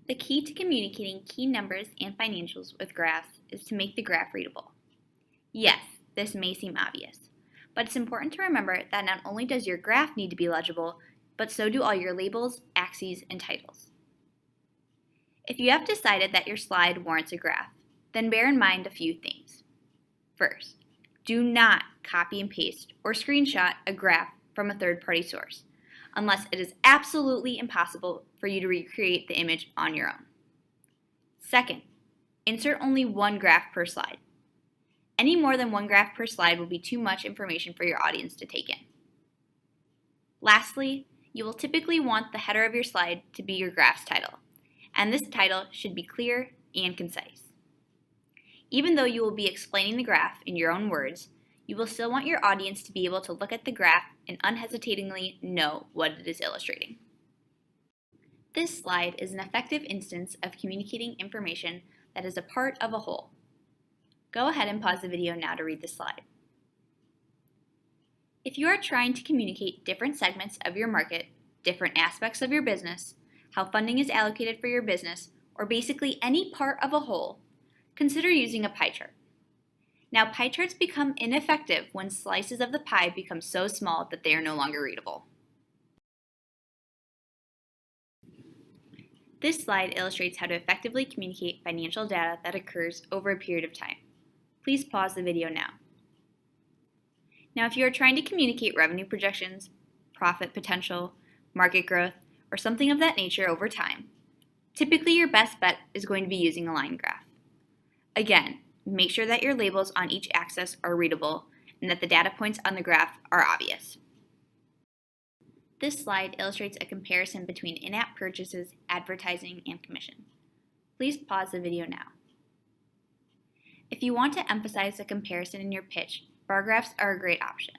The key to communicating key numbers and financials with graphs is to make the graph readable. Yes, this may seem obvious, but it's important to remember that not only does your graph need to be legible, but so do all your labels, axes, and titles. If you have decided that your slide warrants a graph, then bear in mind a few things. First, do not copy and paste or screenshot a graph from a third-party source, unless it is absolutely impossible for you to recreate the image on your own. Second, insert only one graph per slide. Any more than one graph per slide will be too much information for your audience to take in. Lastly, you will typically want the header of your slide to be your graph's title, and this title should be clear and concise. Even though you will be explaining the graph in your own words, you will still want your audience to be able to look at the graph and unhesitatingly know what it is illustrating. This slide is an effective instance of communicating information that is a part of a whole. Go ahead and pause the video now to read the slide. If you are trying to communicate different segments of your market, different aspects of your business, how funding is allocated for your business, or basically any part of a whole, consider using a pie chart. Now, pie charts become ineffective when slices of the pie become so small that they are no longer readable. This slide illustrates how to effectively communicate financial data that occurs over a period of time. Please pause the video now. Now, if you are trying to communicate revenue projections, profit potential, market growth, or something of that nature over time, typically your best bet is going to be using a line graph. Again, make sure that your labels on each axis are readable and that the data points on the graph are obvious. This slide illustrates a comparison between in-app purchases, advertising, and commission. Please pause the video now. If you want to emphasize the comparison in your pitch, bar graphs are a great option.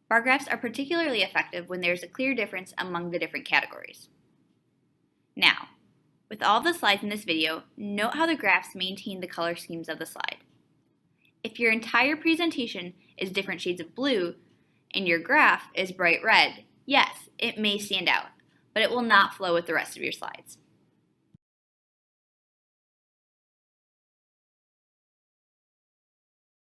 Bar graphs are particularly effective when there is a clear difference among the different categories. Now, with all the slides in this video, note how the graphs maintain the color schemes of the slide. If your entire presentation is different shades of blue and your graph is bright red, yes, it may stand out, but it will not flow with the rest of your slides.